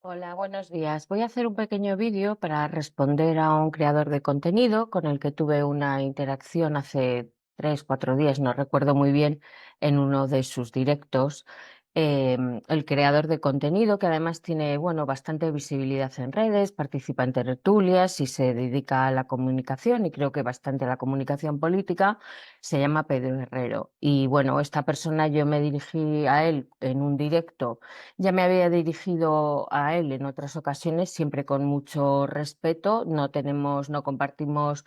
Hola, buenos días. Voy a hacer un pequeño vídeo para responder a un creador de contenido con el que tuve una interacción hace 3, 4 días, no recuerdo muy bien, en uno de sus directos. El creador de contenido, que además tiene, bueno, bastante visibilidad en redes, participa en tertulias y se dedica a la comunicación y creo que bastante a la comunicación política, se llama Pedro Herrero. Y bueno, esta persona yo me dirigí a él en un directo. Ya me había dirigido a él en otras ocasiones, siempre con mucho respeto. No compartimos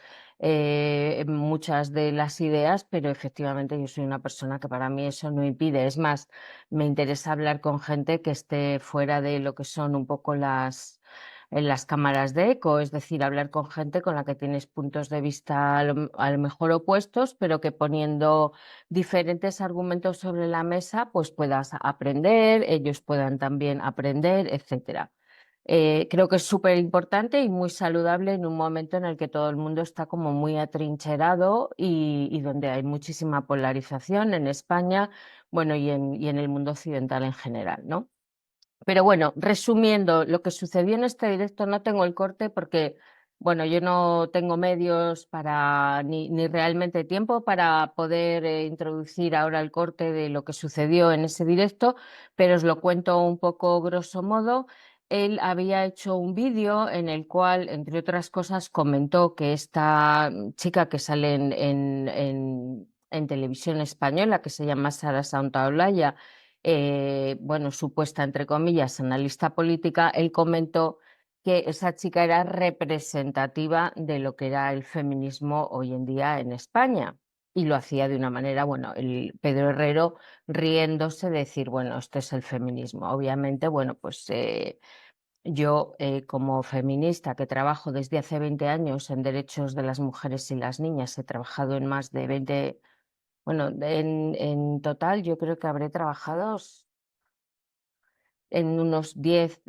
muchas de las ideas, pero efectivamente yo soy una persona que para mí eso no impide. Es más, me interesa hablar con gente que esté fuera de lo que son un poco en las cámaras de eco, es decir, hablar con gente con la que tienes puntos de vista a lo mejor opuestos, pero que poniendo diferentes argumentos sobre la mesa, pues puedas aprender, ellos puedan también aprender, etcétera. Creo que es súper importante y muy saludable en un momento en el que todo el mundo está como muy atrincherado y donde hay muchísima polarización en España, bueno, y en el mundo occidental en general, ¿no? Pero bueno, resumiendo lo que sucedió en este directo, no tengo el corte porque, bueno, yo no tengo medios para, ni realmente tiempo para poder introducir ahora el corte de lo que sucedió en ese directo, pero os lo cuento un poco grosso modo. Él había hecho un vídeo en el cual, entre otras cosas, comentó que esta chica que sale en televisión española, que se llama Sara Santaolalla, bueno, supuesta, entre comillas, analista política, él comentó que esa chica era representativa de lo que era el feminismo hoy en día en España. Y lo hacía de una manera, bueno, el Pedro Herrero riéndose, de decir, bueno, esto es el feminismo. Obviamente, bueno, pues yo como feminista que trabajo desde hace 20 años en derechos de las mujeres y las niñas, he trabajado en más de 20, bueno, en total yo creo que habré trabajado en unos 10,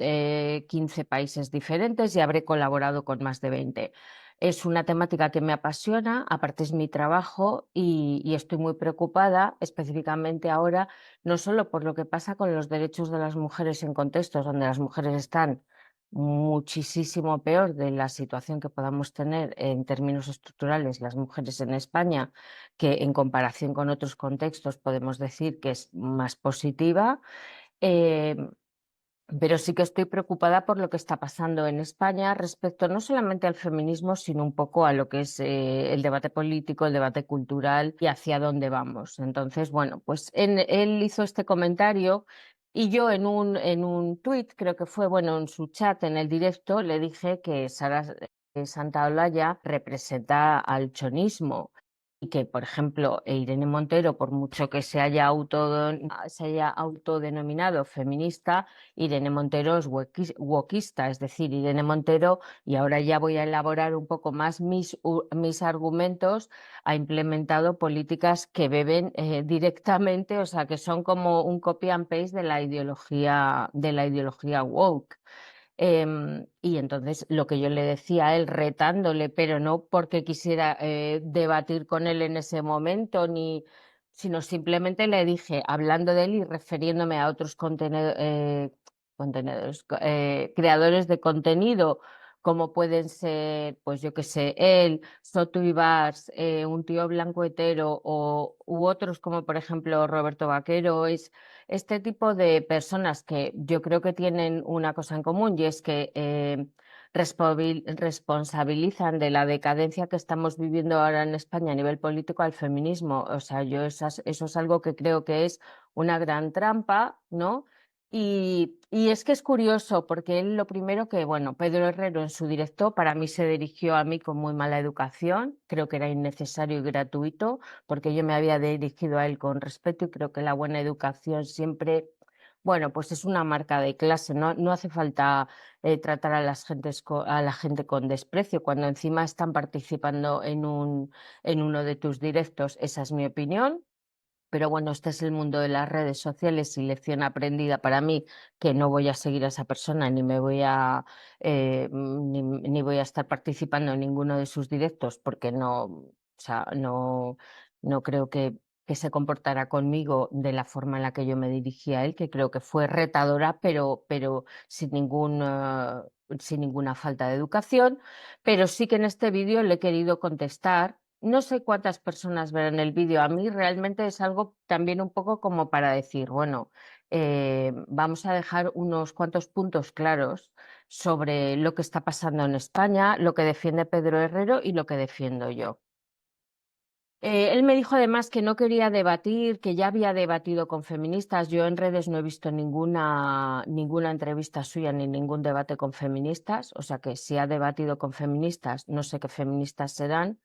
15 países diferentes y habré colaborado con más de 20. Es una temática que me apasiona, aparte es mi trabajo y estoy muy preocupada específicamente ahora, no solo por lo que pasa con los derechos de las mujeres en contextos donde las mujeres están muchísimo peor de la situación que podamos tener en términos estructurales las mujeres en España, que en comparación con otros contextos podemos decir que es más positiva. Eh, pero sí que estoy preocupada por lo que está pasando en España respecto no solamente al feminismo, sino un poco a lo que es el debate político, el debate cultural y hacia dónde vamos. Entonces, bueno, pues él hizo este comentario y yo en un tuit, creo que fue, bueno, en su chat, en el directo, le dije que Sara Santaolalla representa al chonismo y que, por ejemplo, Irene Montero, por mucho que se haya autodenominado feminista, Irene Montero es wokista, es decir, Irene Montero, y ahora ya voy a elaborar un poco más mis argumentos, ha implementado políticas que beben directamente, o sea, que son como un copy and paste de la ideología woke. Y entonces lo que yo le decía a él, retándole, pero no porque quisiera debatir con él en ese momento, sino simplemente le dije, hablando de él y refiriéndome a otros creadores de contenido, como pueden ser, pues yo qué sé, él, Soto Ibars, un tío blanco hetero, u otros como por ejemplo Roberto Vaquero, es este tipo de personas que yo creo que tienen una cosa en común y es que responsabilizan de la decadencia que estamos viviendo ahora en España a nivel político al feminismo. O sea, eso es algo que creo que es una gran trampa, ¿no? Y es que es curioso porque él lo primero que, bueno, Pedro Herrero en su directo para mí se dirigió a mí con muy mala educación, creo que era innecesario y gratuito porque yo me había dirigido a él con respeto y creo que la buena educación siempre, bueno, pues es una marca de clase, no, no hace falta tratar a la gente con desprecio cuando encima están participando en uno de tus directos. Esa es mi opinión. Pero bueno, este es el mundo de las redes sociales y lección aprendida para mí, que no voy a seguir a esa persona ni voy a estar participando en ninguno de sus directos porque no, o sea, no creo que que se comportara conmigo de la forma en la que yo me dirigía a él, que creo que fue retadora, pero sin ninguna falta de educación. Pero sí que en este vídeo le he querido contestar. No sé cuántas personas verán el vídeo. A mí realmente es algo también un poco como para decir, bueno, vamos a dejar unos cuantos puntos claros sobre lo que está pasando en España, lo que defiende Pedro Herrero y lo que defiendo yo. Él me dijo además que no quería debatir, que ya había debatido con feministas. Yo en redes no he visto ninguna entrevista suya ni ningún debate con feministas. O sea que si ha debatido con feministas, no sé qué feministas serán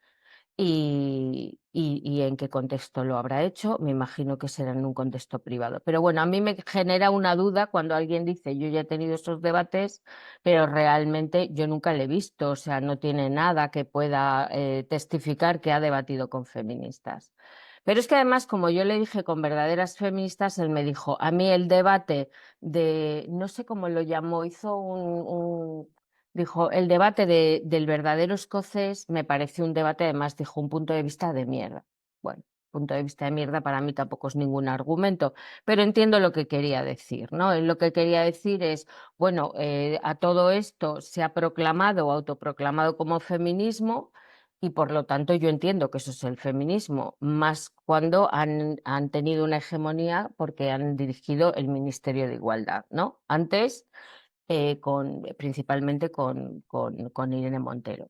y en qué contexto lo habrá hecho. Me imagino que será en un contexto privado. Pero bueno, a mí me genera una duda cuando alguien dice, yo ya he tenido esos debates, pero realmente yo nunca le he visto, o sea, no tiene nada que pueda testificar que ha debatido con feministas. Pero es que además, como yo le dije con verdaderas feministas, él me dijo, a mí el debate no sé cómo lo llamó, dijo, el debate del verdadero escocés me pareció un debate, además dijo, un punto de vista de mierda. Bueno, punto de vista de mierda para mí tampoco es ningún argumento, pero entiendo lo que quería decir, ¿no? Él lo que quería decir es, bueno, a todo esto se ha proclamado o autoproclamado como feminismo y por lo tanto yo entiendo que eso es el feminismo, más cuando han tenido una hegemonía porque han dirigido el Ministerio de Igualdad, ¿no? Antes principalmente con Irene Montero.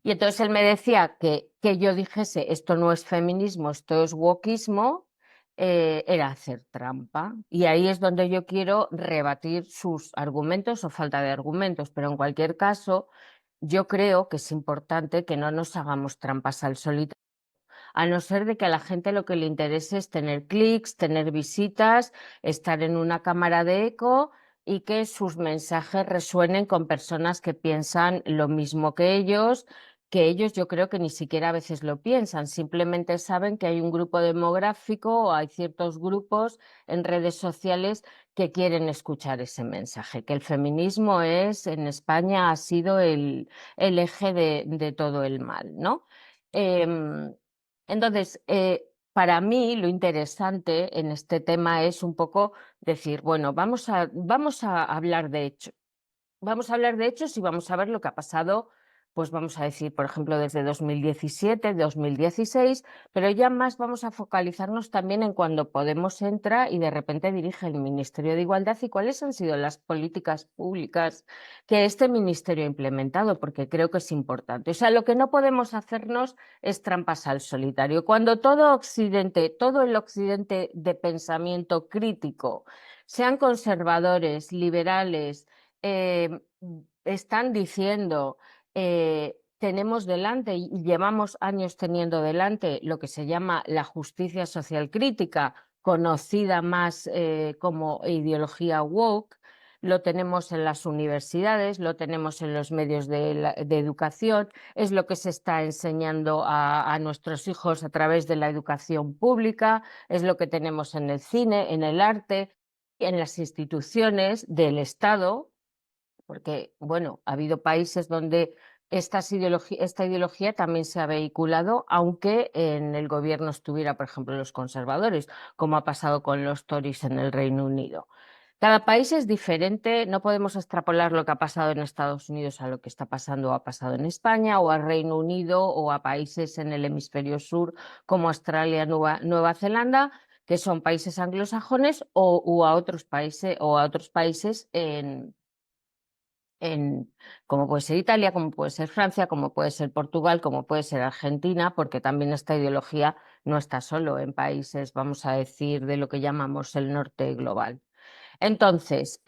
Y entonces él me decía que yo dijese, esto no es feminismo, esto es wokismo, era hacer trampa. Y ahí es donde yo quiero rebatir sus argumentos o falta de argumentos, pero en cualquier caso, yo creo que es importante que no nos hagamos trampas al solitario, a no ser de que a la gente lo que le interese es tener clics, tener visitas, estar en una cámara de eco y que sus mensajes resuenen con personas que piensan lo mismo que ellos yo creo que ni siquiera a veces lo piensan, simplemente saben que hay un grupo demográfico o hay ciertos grupos en redes sociales que quieren escuchar ese mensaje, que el feminismo en España ha sido el eje de todo el mal, ¿no? Em, entonces, para mí lo interesante en este tema es un poco decir, bueno, vamos a hablar de hechos. Vamos a hablar de hechos y vamos a ver lo que ha pasado, pues vamos a decir, por ejemplo, desde 2017, 2016, pero ya más vamos a focalizarnos también en cuando Podemos entra y de repente dirige el Ministerio de Igualdad y cuáles han sido las políticas públicas que este ministerio ha implementado, porque creo que es importante. O sea, lo que no podemos hacernos es trampas al solitario. Cuando todo Occidente, todo el Occidente de pensamiento crítico, sean conservadores, liberales, eh, están diciendo, tenemos delante y llevamos años teniendo delante lo que se llama la justicia social crítica, conocida más como ideología woke. Lo tenemos en las universidades, lo tenemos en los medios de educación, es lo que se está enseñando a nuestros hijos a través de la educación pública, es lo que tenemos en el cine, en el arte, en las instituciones del Estado, porque, bueno, ha habido países donde esta ideología también se ha vehiculado, aunque en el gobierno estuviera, por ejemplo, los conservadores, como ha pasado con los Tories en el Reino Unido. Cada país es diferente, no podemos extrapolar lo que ha pasado en Estados Unidos a lo que está pasando o ha pasado en España o al Reino Unido o a países en el hemisferio sur como Australia, Nueva Zelanda, que son países anglosajones o a otros países como puede ser Italia, como puede ser Francia, como puede ser Portugal, como puede ser Argentina, porque también esta ideología no está solo en países, vamos a decir, de lo que llamamos el norte global. Entonces,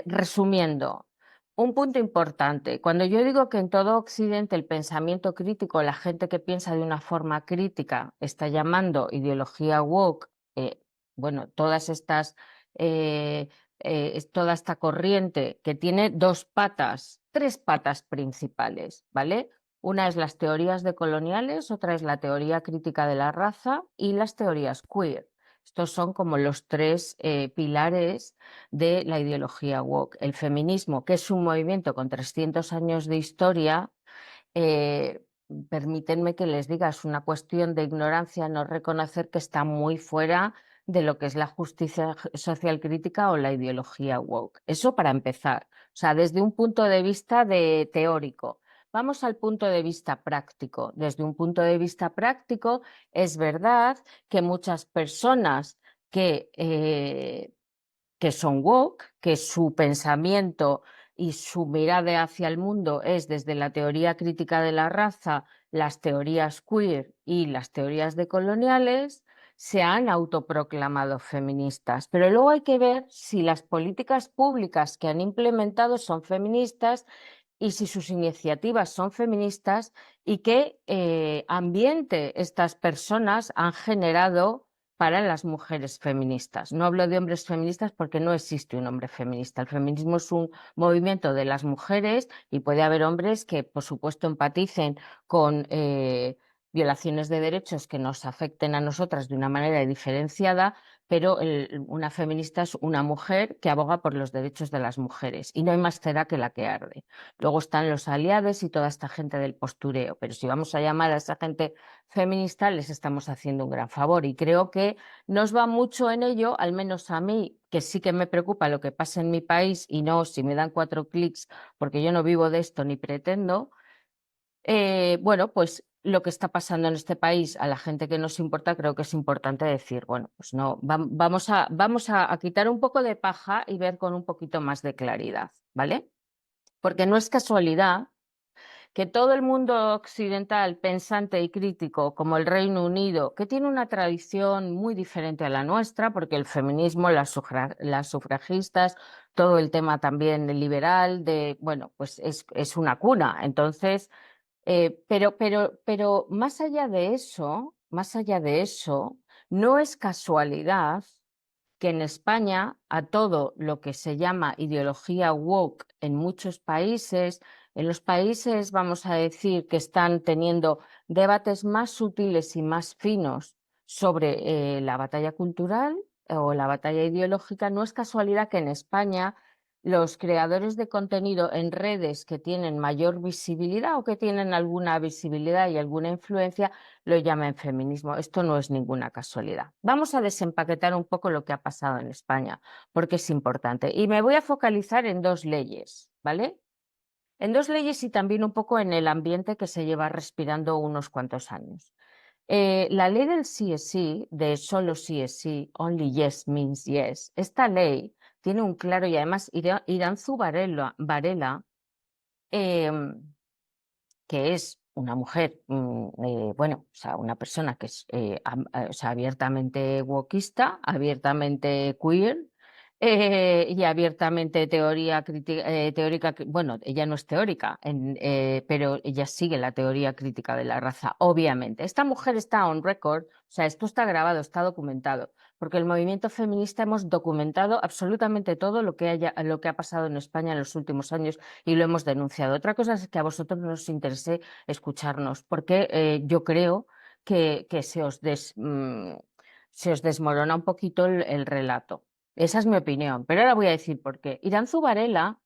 resumiendo, un punto importante, cuando yo digo que en todo Occidente el pensamiento crítico, la gente que piensa de una forma crítica, está llamando ideología woke, bueno, toda esta corriente que tiene tres patas principales, ¿vale? Una es las teorías decoloniales, otra es la teoría crítica de la raza y las teorías queer. Estos son como los tres pilares de la ideología woke. El feminismo, que es un movimiento con 300 años de historia, permítanme que les diga, es una cuestión de ignorancia no reconocer que está muy fuera de lo que es la justicia social crítica o la ideología woke. Eso para empezar. O sea, desde un punto de vista teórico. Vamos al punto de vista práctico. Desde un punto de vista práctico, es verdad que muchas personas que son woke, que su pensamiento y su mirada hacia el mundo es desde la teoría crítica de la raza, las teorías queer y las teorías decoloniales, se han autoproclamado feministas. Pero luego hay que ver si las políticas públicas que han implementado son feministas y si sus iniciativas son feministas y qué ambiente estas personas han generado para las mujeres feministas. No hablo de hombres feministas porque no existe un hombre feminista. El feminismo es un movimiento de las mujeres y puede haber hombres que, por supuesto, empaticen con violaciones de derechos que nos afecten a nosotras de una manera diferenciada, pero una feminista es una mujer que aboga por los derechos de las mujeres y no hay más cera que la que arde. Luego están los aliados y toda esta gente del postureo, pero si vamos a llamar a esa gente feminista, les estamos haciendo un gran favor y creo que nos va mucho en ello, al menos a mí, que sí que me preocupa lo que pasa en mi país y no si me dan 4 clics, porque yo no vivo de esto ni pretendo. Bueno, pues lo que está pasando en este país, a la gente que nos importa, creo que es importante decir, bueno, pues no, vamos a quitar un poco de paja y ver con un poquito más de claridad, ¿vale? Porque no es casualidad que todo el mundo occidental pensante y crítico, como el Reino Unido, que tiene una tradición muy diferente a la nuestra, porque el feminismo, las sufragistas, todo el tema también liberal, bueno, pues es una cuna. Entonces, pero más allá de eso, no es casualidad que en España a todo lo que se llama ideología woke en muchos países, en los países, vamos a decir, que están teniendo debates más sutiles y más finos sobre la batalla cultural o la batalla ideológica, no es casualidad que en España los creadores de contenido en redes que tienen mayor visibilidad o que tienen alguna visibilidad y alguna influencia lo llamen feminismo. Esto no es ninguna casualidad. Vamos a desempaquetar un poco lo que ha pasado en España, porque es importante. Y me voy a focalizar en 2 leyes, ¿vale? En 2 leyes y también un poco en el ambiente que se lleva respirando unos cuantos años. La ley del sí es sí, de solo sí es sí, only yes means yes. Esta ley tiene un claro y además Iranzu Varela em, que es una mujer, bueno, o sea, una persona que es o sea, abiertamente wokista, abiertamente queer y abiertamente teórica, bueno, ella no es teórica, pero ella sigue la teoría crítica de la raza, obviamente. Esta mujer está on record, o sea, esto está grabado, está documentado, porque el movimiento feminista hemos documentado absolutamente todo lo que ha pasado en España en los últimos años y lo hemos denunciado. Otra cosa es que a vosotros no os interese escucharnos, porque yo creo que se os desmorona un poquito el relato. Esa es mi opinión, pero ahora voy a decir por qué. Iranzu Varela,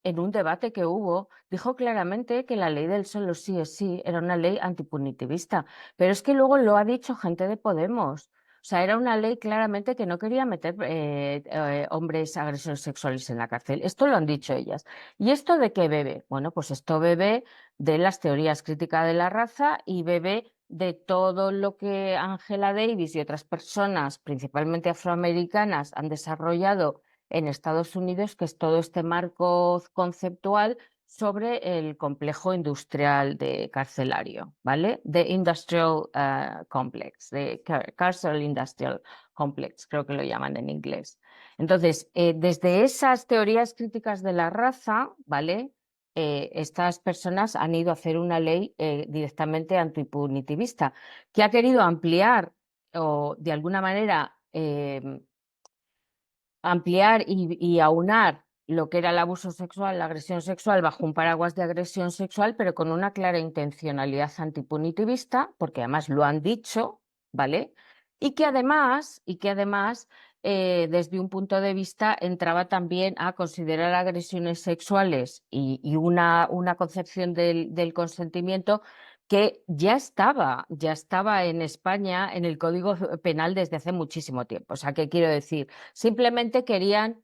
en un debate que hubo, dijo claramente que la ley del solo sí es sí era una ley antipunitivista, pero es que luego lo ha dicho gente de Podemos. O sea, era una ley claramente que no quería meter hombres agresores sexuales en la cárcel. Esto lo han dicho ellas. ¿Y esto de qué bebe? Bueno, pues esto bebe de las teorías críticas de la raza y bebe de todo lo que Angela Davis y otras personas, principalmente afroamericanas, han desarrollado en Estados Unidos, que es todo este marco conceptual sobre el complejo industrial de carcelario, ¿vale? The Industrial Complex, de Carceral Industrial Complex, creo que lo llaman en inglés. Entonces, desde esas teorías críticas de la raza, ¿vale? Estas personas han ido a hacer una ley directamente antipunitivista que ha querido ampliar o de alguna manera ampliar y aunar lo que era el abuso sexual, la agresión sexual, bajo un paraguas de agresión sexual, pero con una clara intencionalidad antipunitivista, porque además lo han dicho, ¿vale? Y que además, desde un punto de vista, entraba también a considerar agresiones sexuales y una concepción del consentimiento que ya estaba en España en el Código Penal desde hace muchísimo tiempo. O sea, ¿qué quiero decir? Simplemente querían,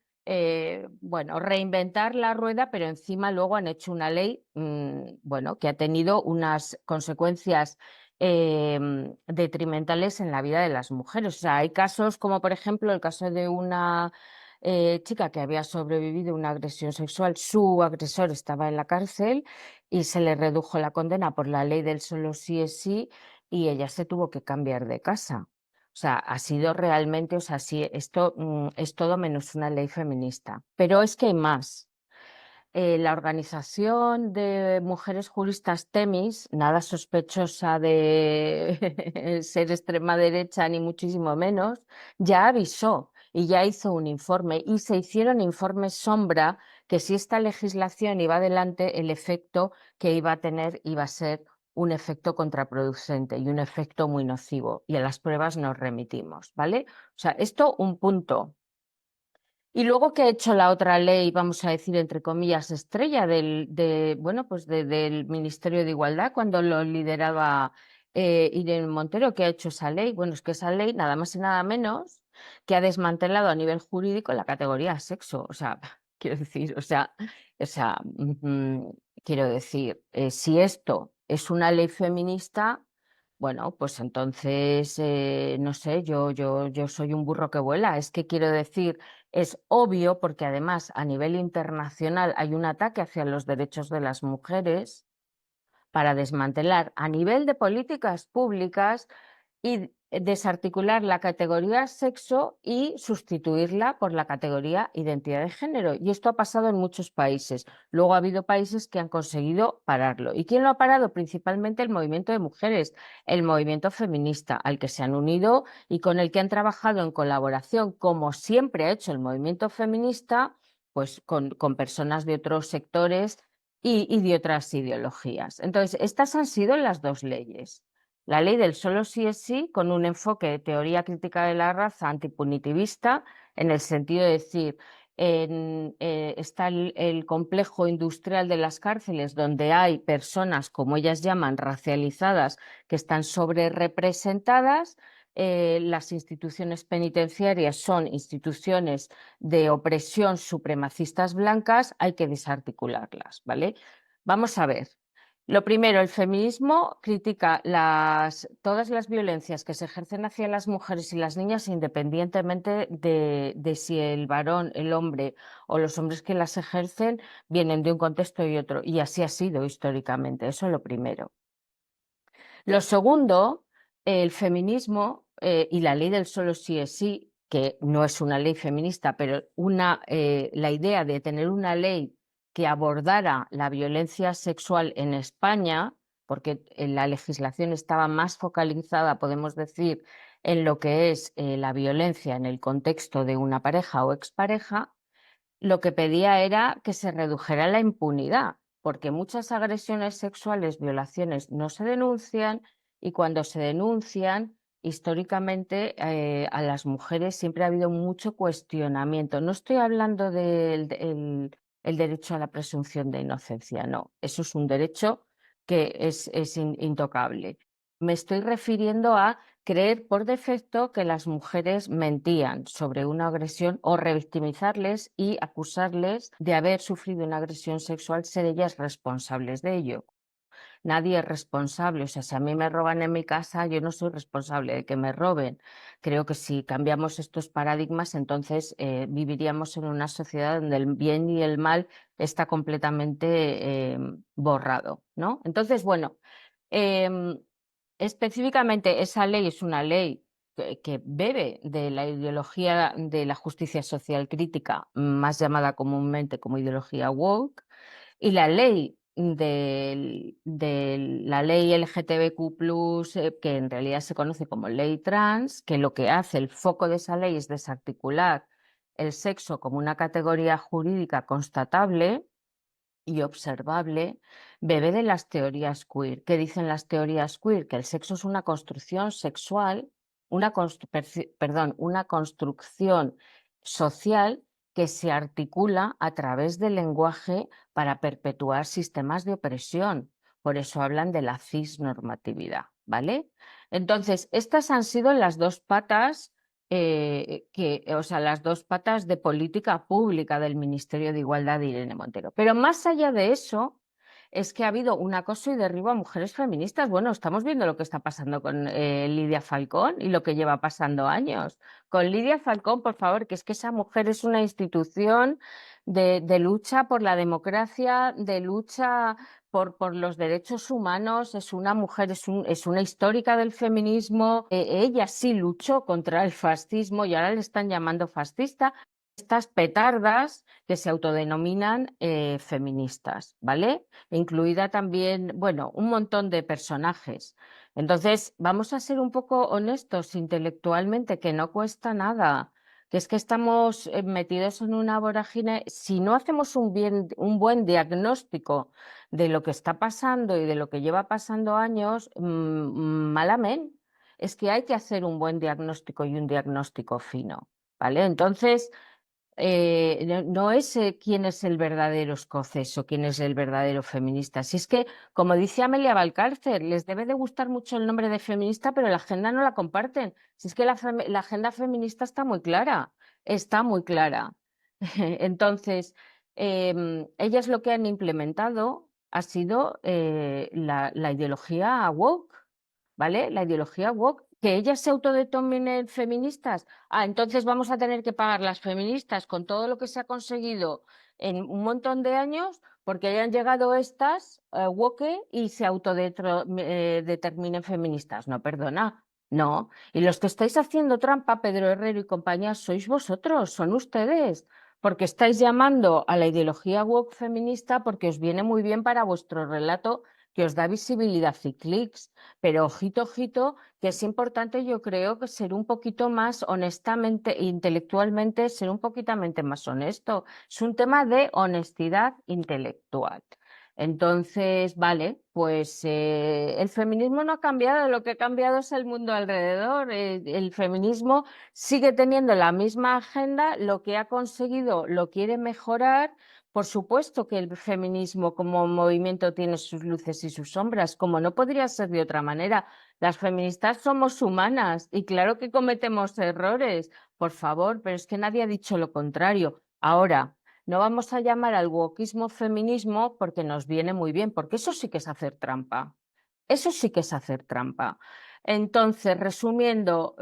bueno, reinventar la rueda, pero encima luego han hecho una ley, bueno, que ha tenido unas consecuencias detrimentales en la vida de las mujeres. O sea, hay casos como, por ejemplo, el caso de una chica que había sobrevivido a una agresión sexual. Su agresor estaba en la cárcel y se le redujo la condena por la ley del solo sí es sí, y ella se tuvo que cambiar de casa. O sea, ha sido realmente, o sea, sí, esto es todo menos una ley feminista. Pero es que hay más. La organización de mujeres juristas Temis, nada sospechosa de ser extrema derecha ni muchísimo menos, ya avisó y ya hizo un informe y se hicieron informes sombra que si esta legislación iba adelante, el efecto que iba a tener iba a ser un efecto contraproducente y un efecto muy nocivo. Y a las pruebas nos remitimos, ¿vale? O sea, esto un punto. Y luego que ha hecho la otra ley, vamos a decir, entre comillas, estrella bueno, pues del Ministerio de Igualdad, cuando lo lideraba Irene Montero, que ha hecho esa ley. Bueno, es que esa ley, nada más y nada menos, que ha desmantelado a nivel jurídico la categoría sexo. O sea, quiero decir, quiero decir, si esto es una ley feminista, bueno, pues entonces, no sé, yo soy un burro que vuela. Es que quiero decir, es obvio porque además a nivel internacional hay un ataque hacia los derechos de las mujeres para desmantelar a nivel de políticas públicas y desarticular la categoría sexo y sustituirla por la categoría identidad de género. Y esto ha pasado en muchos países. Luego ha habido países que han conseguido pararlo. ¿Y quién lo ha parado? Principalmente el movimiento de mujeres, el movimiento feminista, al que se han unido y con el que han trabajado en colaboración, como siempre ha hecho el movimiento feminista, pues con personas de otros sectores y de otras ideologías. Entonces, estas han sido las dos leyes. La ley del solo sí es sí, con un enfoque de teoría crítica de la raza antipunitivista, en el sentido de decir, está el complejo industrial de las cárceles, donde hay personas, como ellas llaman, racializadas, que están sobre representadas. Las instituciones penitenciarias son instituciones de opresión supremacistas blancas, hay que desarticularlas, ¿vale? Vamos a ver. Lo primero, el feminismo critica todas las violencias que se ejercen hacia las mujeres y las niñas, independientemente de si el varón, el hombre o los hombres que las ejercen vienen de un contexto y otro. Y así ha sido históricamente. Eso es lo primero. Lo segundo, el feminismo y la ley del solo sí es sí, que no es una ley feminista, pero la idea de tener una ley que abordara la violencia sexual en España, porque la legislación estaba más focalizada, podemos decir, en lo que es la violencia en el contexto de una pareja o expareja, lo que pedía era que se redujera la impunidad, porque muchas agresiones sexuales, violaciones no se denuncian y cuando se denuncian, históricamente a las mujeres siempre ha habido mucho cuestionamiento. No estoy hablando del el derecho a la presunción de inocencia, no, eso es un derecho que es intocable. Me estoy refiriendo a creer por defecto que las mujeres mentían sobre una agresión o revictimizarles y acusarles de haber sufrido una agresión sexual, ser ellas responsables de ello. Nadie es responsable, o sea, si a mí me roban en mi casa, yo no soy responsable de que me roben. Creo que si cambiamos estos paradigmas, entonces viviríamos en una sociedad donde el bien y el mal está completamente borrado, ¿no? Entonces, bueno, em, específicamente, esa ley es una ley que bebe de la ideología de la justicia social crítica, más llamada comúnmente como ideología woke, y la ley de la ley LGTBQ+, que en realidad se conoce como ley trans, que lo que hace el foco de esa ley es desarticular el sexo como una categoría jurídica constatable y observable, bebe de las teorías queer. ¿Qué dicen las teorías queer? Que el sexo es una construcción sexual, una construcción social que se articula a través del lenguaje para perpetuar sistemas de opresión. por eso hablan de la cisnormatividad, ¿vale? Entonces, estas han sido las dos patas o sea, las dos patas de política pública del Ministerio de Igualdad de Irene Montero. Pero más allá de eso, es que ha habido un acoso y derribo a mujeres feministas. Bueno, estamos viendo lo que está pasando con Lidia Falcón y lo que lleva pasando años. Con Lidia Falcón, por favor, que es que esa mujer es una institución de lucha por la democracia, de lucha por los derechos humanos, es una mujer, es una histórica del feminismo. Ella sí luchó contra el fascismo y ahora le están llamando fascista. Estas petardas que se autodenominan feministas, ¿vale? Incluida también, bueno, un montón de personajes. Entonces, vamos a ser un poco honestos intelectualmente, que no cuesta nada, que es que estamos metidos en una vorágine. Si no hacemos un buen diagnóstico de lo que está pasando y de lo que lleva pasando años, malamente. Es que hay que hacer un buen diagnóstico y un diagnóstico fino, ¿vale? Entonces, no es quién es el verdadero escocés o quién es el verdadero feminista. Si es que, como dice Amelia Valcárcel, les debe de gustar mucho el nombre de feminista, pero la agenda no la comparten. Si es que la agenda feminista está muy clara, está muy clara. Entonces, ellas lo que han implementado ha sido la ideología woke, ¿vale? La ideología woke, que ellas se autodenominen feministas. Entonces vamos a tener que pagar las feministas con todo lo que se ha conseguido en un montón de años porque hayan llegado estas woke y se autodeterminen feministas. No, perdona. No, y los que estáis haciendo trampa, Pedro Herrero y compañía, sois vosotros, son ustedes, porque estáis llamando a la ideología woke feminista porque os viene muy bien para vuestro relato que os da visibilidad y clics. Pero ojito, ojito, que es importante, yo creo, que ser un poquito más honestamente, intelectualmente, ser un poquitamente más honesto. Es un tema de honestidad intelectual. Entonces, vale, pues el feminismo no ha cambiado, lo que ha cambiado es el mundo alrededor. El feminismo sigue teniendo la misma agenda, lo que ha conseguido lo quiere mejorar. Por supuesto que el feminismo como movimiento tiene sus luces y sus sombras, como no podría ser de otra manera. Las feministas somos humanas y claro que cometemos errores, por favor, pero es que nadie ha dicho lo contrario. Ahora, no vamos a llamar al wokismo feminismo porque nos viene muy bien, porque eso sí que es hacer trampa. Eso sí que es hacer trampa. Entonces, resumiendo,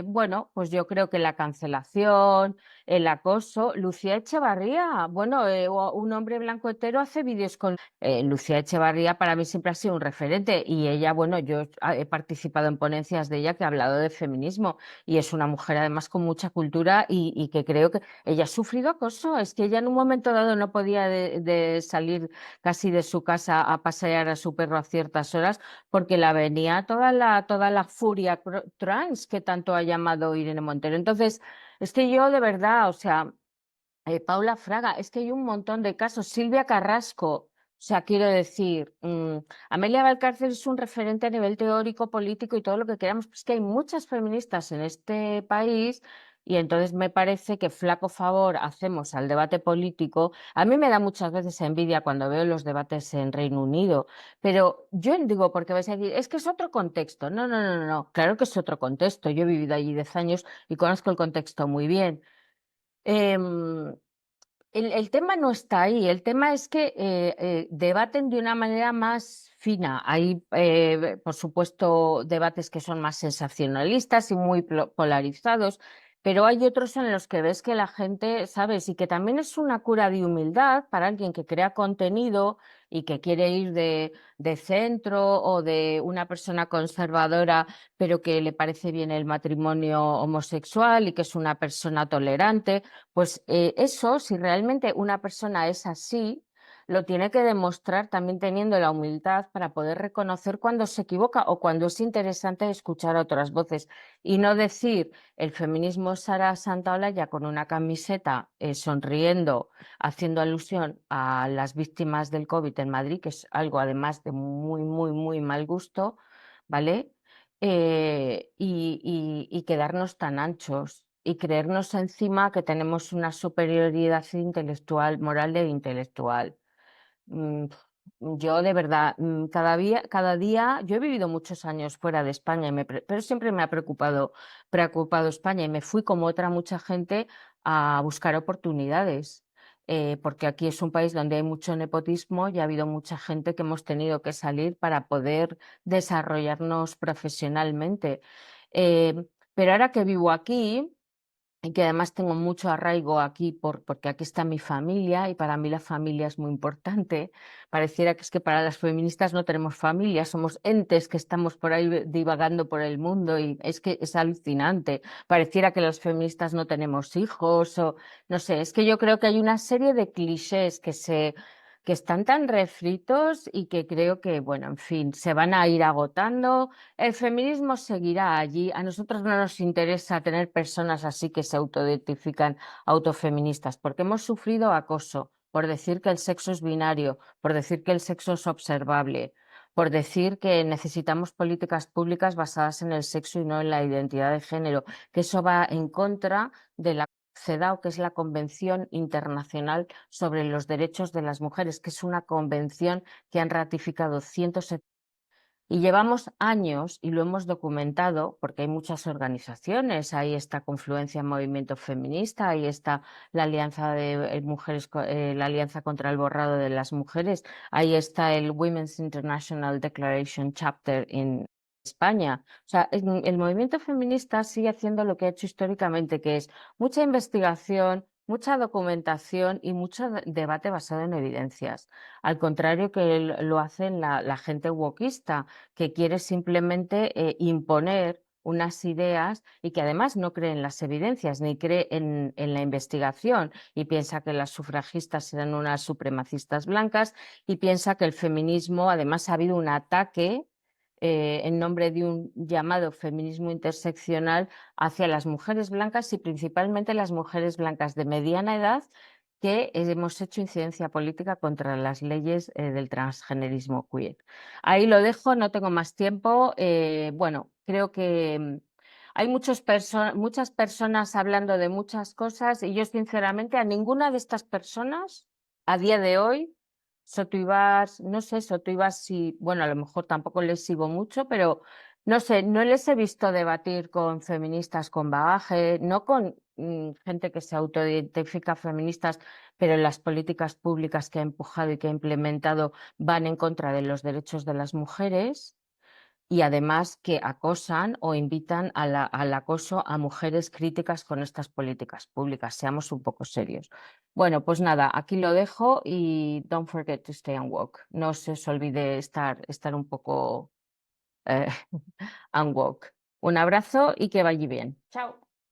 bueno, pues yo creo que la cancelación, el acoso, Lucía Echevarría, bueno, un hombre blanco hetero hace vídeos con Lucía Echevarría, para mí siempre ha sido un referente y ella, bueno, yo he participado en ponencias de ella que ha hablado de feminismo y es una mujer además con mucha cultura y que creo que ella ha sufrido acoso, es que ella en un momento dado no podía de salir casi de su casa a pasear a su perro a ciertas horas porque la venía toda la furia trans que tanto ha llamado Irene Montero. Entonces, es que yo de verdad, o sea, Paula Fraga, es que hay un montón de casos. Silvia Carrasco, o sea, quiero decir, Amelia Valcárcel es un referente a nivel teórico, político y todo lo que queramos. Es que hay muchas feministas en este país y entonces me parece que flaco favor hacemos al debate político. A mí me da muchas veces envidia cuando veo los debates en Reino Unido, pero yo digo, porque vais a decir, es que es otro contexto. No, no, no, no, no. Claro que es otro contexto. Yo he vivido allí 10 años y conozco el contexto muy bien. Em, el tema no está ahí, el tema es que debaten de una manera más fina. Hay, por supuesto, debates que son más sensacionalistas y muy polarizados, pero hay otros en los que ves que la gente, ¿sabes? Y que también es una cura de humildad para alguien que crea contenido y que quiere ir de centro o de una persona conservadora, pero que le parece bien el matrimonio homosexual y que es una persona tolerante. Pues eso, si realmente una persona es así, lo tiene que demostrar también teniendo la humildad para poder reconocer cuando se equivoca o cuando es interesante escuchar a otras voces y no decir el feminismo es Sara Santaolalla con una camiseta sonriendo, haciendo alusión a las víctimas del COVID en Madrid, que es algo además de muy, muy, muy mal gusto, ¿vale? Y quedarnos tan anchos y creernos encima que tenemos una superioridad intelectual, moral e intelectual. Yo de verdad, cada día, yo he vivido muchos años fuera de España, pero siempre me ha preocupado España y me fui como otra mucha gente a buscar oportunidades, porque aquí es un país donde hay mucho nepotismo y ha habido mucha gente que hemos tenido que salir para poder desarrollarnos profesionalmente. Pero ahora que vivo aquí, y que además tengo mucho arraigo aquí porque aquí está mi familia y para mí la familia es muy importante. Pareciera que es que para las feministas no tenemos familia, somos entes que estamos por ahí divagando por el mundo y es que es alucinante. Pareciera que las feministas no tenemos hijos o no sé, es que yo creo que hay una serie de clichés que están tan refritos y que creo que, bueno, en fin, se van a ir agotando. El feminismo seguirá allí. A nosotros no nos interesa tener personas así que se autoidentifican autofeministas, porque hemos sufrido acoso por decir que el sexo es binario, por decir que el sexo es observable, por decir que necesitamos políticas públicas basadas en el sexo y no en la identidad de género, que eso va en contra de la CEDAW, que es la Convención Internacional sobre los Derechos de las Mujeres, que es una convención que han ratificado 170 y llevamos años y lo hemos documentado porque hay muchas organizaciones, ahí está Confluencia Movimiento Feminista, ahí está la Alianza de Mujeres, la Alianza contra el Borrado de las Mujeres, ahí está el Women's International Declaration Chapter en España. O sea, el movimiento feminista sigue haciendo lo que ha hecho históricamente, que es mucha investigación, mucha documentación y mucho debate basado en evidencias. Al contrario que lo hacen la gente wokista que quiere simplemente imponer unas ideas y que además no cree en las evidencias ni cree en la investigación y piensa que las sufragistas serán unas supremacistas blancas y piensa que el feminismo, además ha habido un ataque en nombre de un llamado feminismo interseccional hacia las mujeres blancas y principalmente las mujeres blancas de mediana edad que hemos hecho incidencia política contra las leyes del transgenerismo queer. Ahí lo dejo, no tengo más tiempo. Bueno, creo que hay muchas personas hablando de muchas cosas y yo sinceramente a ninguna de estas personas a día de hoy, Sotoibás, no sé, Sotoibás sí, bueno, a lo mejor tampoco les sigo mucho, pero no sé, no les he visto debatir con feministas con bagaje, no con gente que se autoidentifica feministas, pero las políticas públicas que ha empujado y que ha implementado van en contra de los derechos de las mujeres y además que acosan o invitan al acoso a mujeres críticas con estas políticas públicas. Seamos un poco serios. Bueno, pues nada, aquí lo dejo y don't forget to stay and walk. No se os olvide estar un poco and walk. Un abrazo y que vaya bien. Chao.